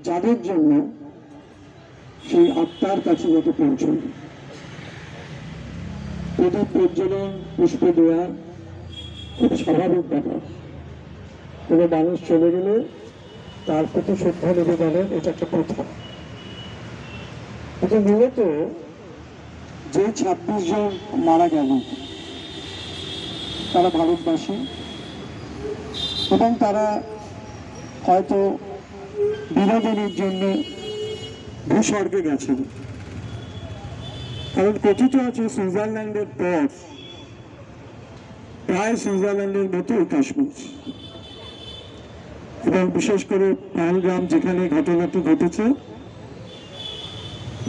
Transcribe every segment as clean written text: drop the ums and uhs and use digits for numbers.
যাদের জন্য সেই আত্মার কাছে যাতে পৌঁছবে। প্রদীপ প্রজ্বলন, পুষ্প দেওয়া খুব স্বাভাবিক ব্যাপার। কোনো মানুষ চলে গেলে তার প্রতি শ্রদ্ধা নিবেদনের এটা একটা প্রথা। কিন্তু মূলত যে 26 জন মারা গেল তারা ভারতবাসী, এবং তারা হয়তো বিনোদনের জন্য ভূস্বর্গে গেছেন। কারণ কথিত আছে সুইজারল্যান্ডের পর প্রায় সুইজারল্যান্ডের মতোই কাশ্মীর, এবং বিশেষ করে পহেলগ্রাম যেখানে ঘটনাটি ঘটেছে,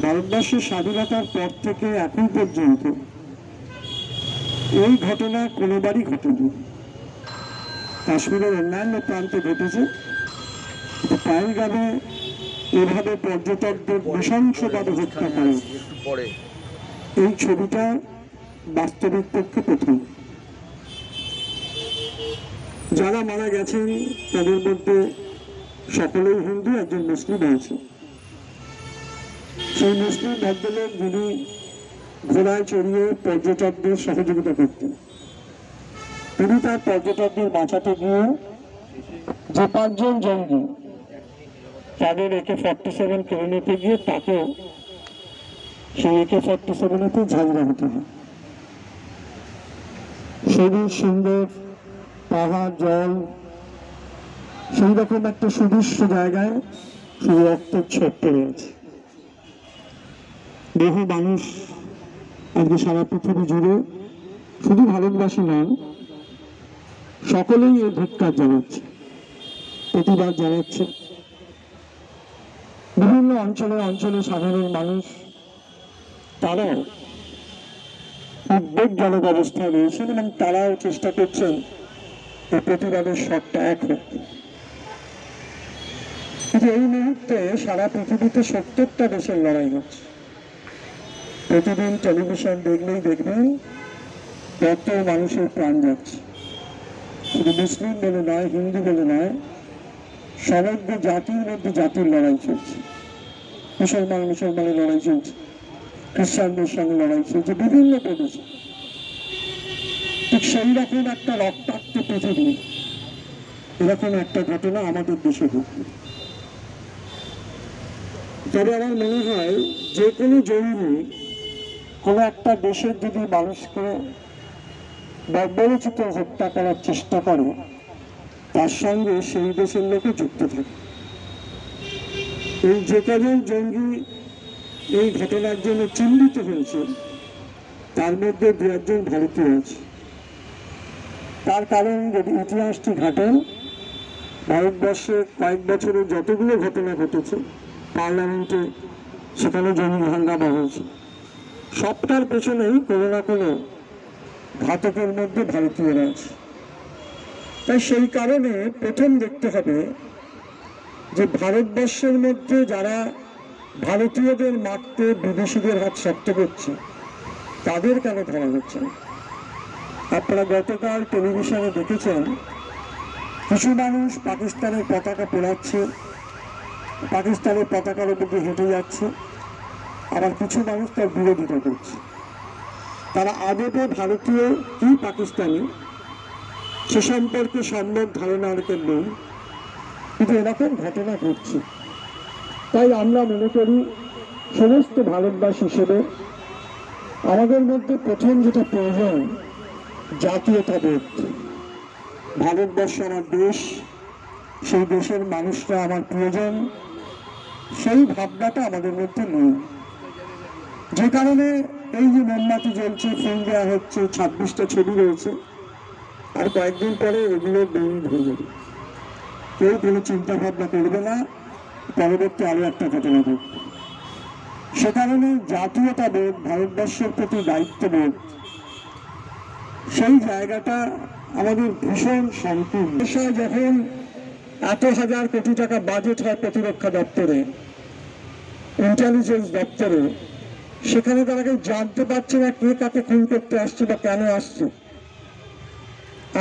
ভারতবর্ষের স্বাধীনতার পর থেকে এখন পর্যন্ত এই ঘটনা কোনোবারই ঘটেনি। কাশ্মীরের অন্যান্য প্রান্তে ঘটেছে, পহেলগ্রামে এভাবে পর্যটকদের নৃশংসভাবে হত্যা করে এই ছবিটা বাস্তবিক পক্ষে প্রথম। যারা মারা গেছেন তাদের মধ্যে সকলেই হিন্দু, একজন মুসলিম আছে। সেই মুসলিম ভদ্রলোক যিনি ঘোড়ায় চড়িয়ে পর্যটকদের সহযোগিতা করতেন, তিনি তার পর্যটকদের বাঁচাতে গিয়ে যে 5 জন জঙ্গি তাদের AK-47 কেড়ে নিতে গিয়ে তাকে সেই AK-47 ঝাঁঝরা হতে হয়। সবুজ সুন্দর পাহাড়, জল, সেই রকম একটা সুদৃশ্য জায়গায় শুধু রক্তের ছোপ পড়ে আছে। বহু মানুষ আজকে সারা পৃথিবী জুড়ে, শুধু ভারতবাসী নয়, সকলেই এই ধিক্কার জানাচ্ছে, প্রতিবাদ জানাচ্ছে। বিভিন্ন অঞ্চলে অঞ্চলে সাধারণ মানুষ তারাও উদ্বেগজনক অবস্থায় রয়েছেন, এবং তারাও চেষ্টা করছেন এই প্রতিবাদের স্বরটা এক হোক। কিন্তু এই মুহূর্তে সারা পৃথিবীতে 70টা দেশের লড়াই হচ্ছে। প্রতিদিন টেলিভিশন দেখলেই দেখবেন কত মানুষের প্রাণ যাচ্ছে। শুধু মুসলিম বলে নয়, হিন্দু বলে নয়, সমগ্র জাতির মধ্যে জাতির লড়াই চলছে। মুসলমানের লড়াই চলছে, খ্রিস্টানদের সঙ্গে লড়াই চলছে বিভিন্ন প্রদেশে। ঠিক সেই রকম একটা রক্তাক্ত পৃথিবী, এরকম একটা ঘটনা আমাদের দেশে ঘটবে। তবে আমার মনে হয় যে কোনো জঙ্গি কোনো একটা দেশের যদি মানুষকে বর্বরোচিত হত্যা করার চেষ্টা করে, তার সঙ্গে সেই দেশের লোকও যুক্ত থাকে। এই যে কজন জঙ্গি এই ঘটনার জন্য চিহ্নিত হয়েছে, তার মধ্যে 2-1 জন ভারতীয় আছে। তার কারণ যদি ইতিহাসটি ঘাটেন, ভারতবর্ষে কয়েক বছরে যতগুলো ঘটনা ঘটেছে, পার্লামেন্টে সেখানে জঙ্গি হাঙ্গামা হয়েছে, সবটার পেছনেই কোনো না কোনো ঘাতকের মধ্যে ভারতীয়রা আছে। তাই সেই কারণে প্রথম দেখতে হবে যে ভারতবর্ষের মধ্যে যারা ভারতীয়দের মারতে বিদেশিদের হাত শক্ত করছে, তাদের কেন ধরা হচ্ছে না? আপনারা গতকাল টেলিভিশনে দেখেছেন কিছু মানুষ পাকিস্তানের পতাকা পোড়াচ্ছে, পাকিস্তানের পতাকার উপর দিয়ে হেঁটে যাচ্ছে, আবার কিছু মানুষ তার বিরোধিতা করছে। তারা আদতে ভারতীয় কি পাকিস্তানি সে সম্পর্কে সম্যক ধারণা অনেকের নেই, কিন্তু এরকম ঘটনা ঘটছে। তাই আমরা মনে করি সমস্ত ভারতবাসী হিসেবে আমাদের মধ্যে প্রথম যেটা প্রয়োজন, জাতীয়তাবোধ। ভারতবর্ষ আমার দেশ, সেই দেশের মানুষরা আমার প্রিয়জন, সেই ভাবনাটা আমাদের মধ্যে নেই। যে কারণে এই যে মোমবাতি জ্বলছে, ফোন দেওয়া হচ্ছে, 26টা ছবি রয়েছে, আর কয়েকদিন পরে এগুলো বন্ধ হয়ে যাবে। কেউ কোনো চিন্তা ভাবনা করবে না, পরবর্তী আরো একটা ঘটনা ঘটবে। সে কারণে জাতীয়তাবোধ, ভারতবর্ষের প্রতি দায়িত্ববোধ, সেই জায়গাটা আমাদের ভীষণ সংকীর্ণ। যখন এত হাজার কোটি টাকা বাজেট হয় প্রতিরক্ষা দপ্তরে, ইন্টেলিজেন্স দপ্তরে, সেখানে তারা কেউ জানতে পারছে না কে কাকে খুন করতে আসছে বা কেন আসছে।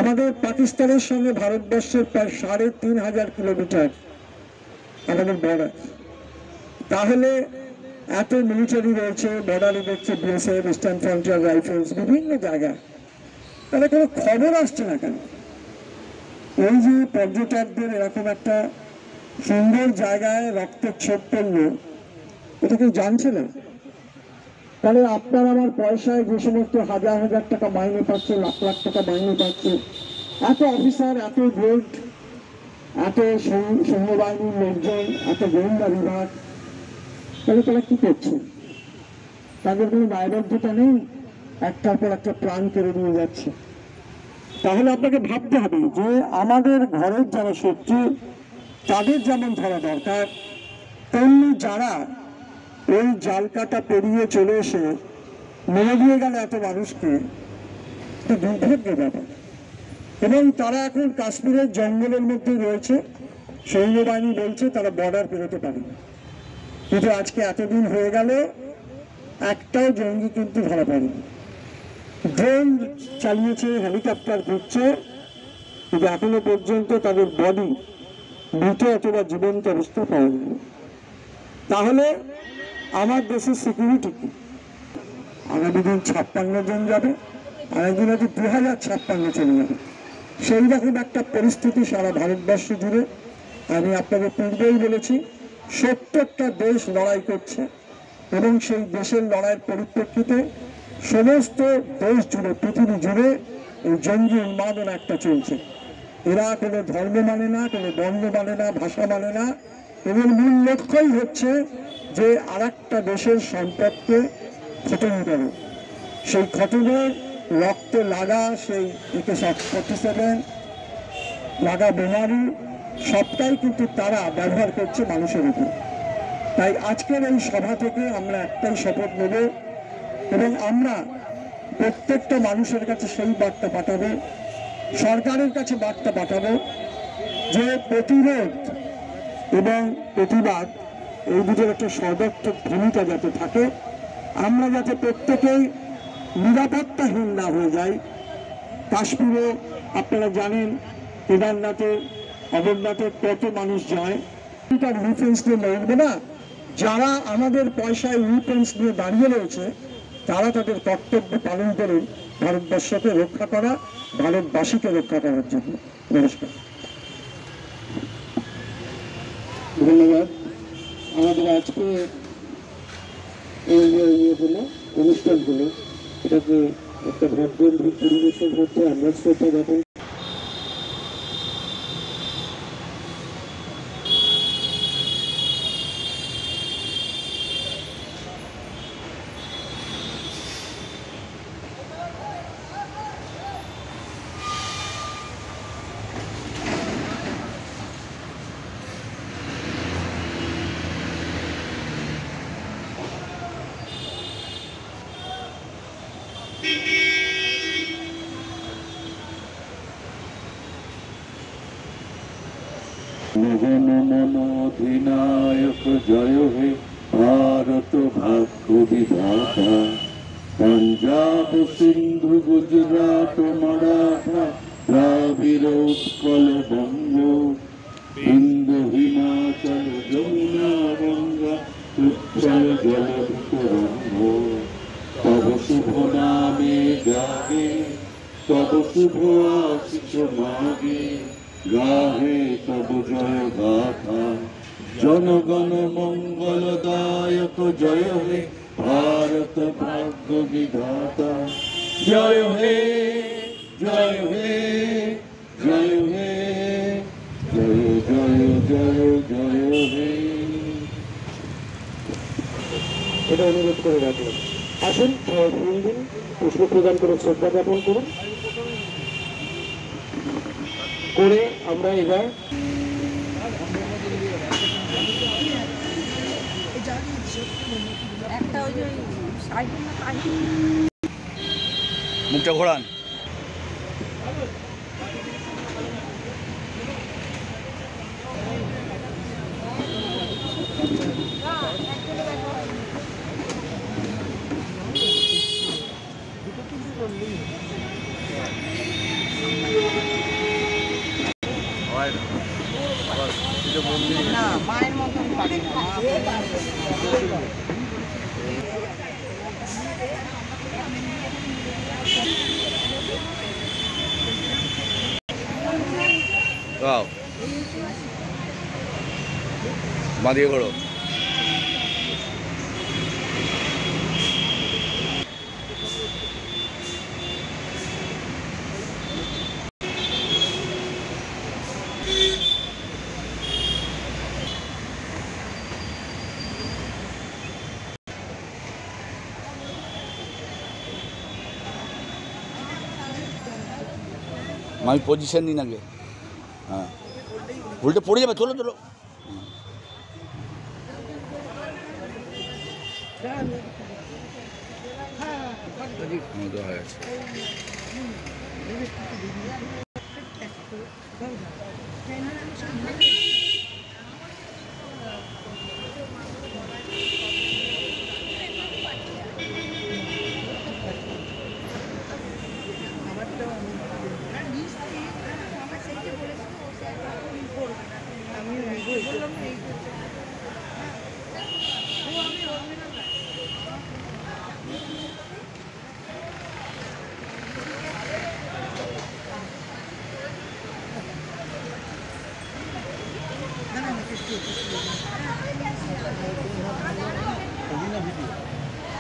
আমাদের পাকিস্তানের সঙ্গে ভারতবর্ষের প্রায় 3,500 কিলোমিটার আমাদের বর্ডার। তাহলে এত মিলিটারি রয়েছে, বর্ডারে দেখছে বিএসএফ, ইস্টার্ন ফ্রন্টিয়ার রাইফেলস, বিভিন্ন জায়গায়, তাহলে কোনো খবর আসছে না কেন? এই যে পর্যটকদের এরকম একটা সুন্দর জায়গায় রক্তের ছোপ পড়লো, এটা কেউ জানছে না। তাহলে আপনার আমার পয়সায় যে সমস্ত হাজার হাজার টাকা মাইনে পাচ্ছে, লাখ লাখ টাকা মাইনে পাচ্ছে, এত অফিসার, এত বোর্ড, এত সৈন্যবাহিনীর লোকজন, এত গোয়েন্দা বিভাগ, তাহলে তারা কি করছে? তাদের কোনো দায়বদ্ধতা নেই? একটার পর একটা প্রাণ কেড়ে নিয়ে যাচ্ছে। তাহলে আপনাকে ভাবতে হবে যে আমাদের ঘরের যারা শত্রু, তাদের যেমন ধরা দরকার, তেমনি যারা এই জাল কাটা পেরিয়ে চলে এসে মেরে দিয়ে গেল এত মানুষকে, দুর্ভাগ্যের ব্যাপার। এবং তারা এখন কাশ্মীরের জঙ্গলের মধ্যে রয়েছে, সৈন্যবাহিনী বলছে তারা বর্ডার পেরোতে পারে না। কিন্তু আজকে এতদিন হয়ে গেল, একটাও জঙ্গি কিন্তু ধরা পড়েনি। ড্রোন চালিয়েছে, হেলিকপ্টার ঘুরছে, কিন্তু এখনো পর্যন্ত তাদের বডি মৃত অথবা জীবন্ত অবস্থা পাওয়া যায়নি। তাহলে আমার দেশের সিকিউরিটি কি? আগামী দিন 56 জন যাবে, আরেকদিন হয়তো 2056 চলে যাবে। সেই রকম একটা পরিস্থিতি সারা ভারতবর্ষ জুড়ে। আমি আপনাদের পূর্বেই বলেছি, 70টা দেশ লড়াই করছে, এবং সেই দেশের লড়াইয়ের পরিপ্রেক্ষিতে সমস্ত দেশ জুড়ে, পৃথিবী জুড়ে এই জঙ্গি উন্মাদনা একটা চলছে। এরা কোনো ধর্ম মানে না, কোনো বর্ণ মানে না, ভাষা মানে না। এদের মূল লক্ষ্যই হচ্ছে যে আরেকটা দেশের সম্পদকে খতম করে। সেই খতমের রক্তে লাগা সেই AK-47 লাগা বোমারু সবটাই কিন্তু তারা ব্যবহার করছে মানুষের উপর। তাই আজকের এই সভা থেকে আমরা একটাই শপথ নেব, এবং আমরা প্রত্যেকটা মানুষের কাছে সেই বার্তা পাঠাবো, সরকারের কাছে বার্তা পাঠাবো, যে প্রতিরোধ এবং প্রতিবাদ এই দুটোর একটা সর্বাত্মক ভূমিকা যাতে থাকে। আমরা যাতে প্রত্যেকেই নিরাপত্তাহীন না হয়ে যাই। কাশ্মীরে আপনারা জানেন, কেদারনাথে, অমরনাথে কত মানুষ যায়, তার ডিফেন্স নিয়ে লড়বে না। যারা আমাদের পয়সায় ডিফেন্স নিয়ে দাঁড়িয়ে রয়েছে, তারা তাদের কর্তব্য পালন করুন ভারতবর্ষকে রক্ষা করা, ভারতবাসীকে রক্ষা করার জন্য। নমস্কার, ধন্যবাদ। আমাদের আজকে এই যে অনুষ্ঠান হলো, এটাকে একটা ভোটকেন্দ্রিক পরিবেশের মধ্যে আমরা শ্রদ্ধা জ্ঞাপন। অধিনায়ক জয় হে ভারত ভাগ্য বিধাতা, পঞ্জাব সিন্ধু গুজরাট মারাঠা দ্রাবিড় উৎকল বঙ্গ, বিন্দু হিমাচল যমুনা গঙ্গা উচ্ছল জলতরঙ্গ, তব শুভ নামে জাগে, তব শুভ আশিস মাগে, গাহে তব জয় গাথা, জনগণ মঙ্গলদায়ক জয় হে ভারত ভাগ্য বিধাতা, জয় হে জয় হে জয় হে জয় জয় জয় জয় হে। এটা অনুরোধ করে রাখলাম। আসুন ফুল দিন, পুষ্প প্রদান করে শ্রদ্ধা জ্ঞাপন করুন। করে আমরা এবার মুখটা ঘোরান। না মায়ের Wow. বাঁধিয়ে করো। আমি পজিশন নিন আগে। হ্যাঁ, উল্টে পড়ে যাবে, চলো চলো। হয়ে গেছে।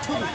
ছবি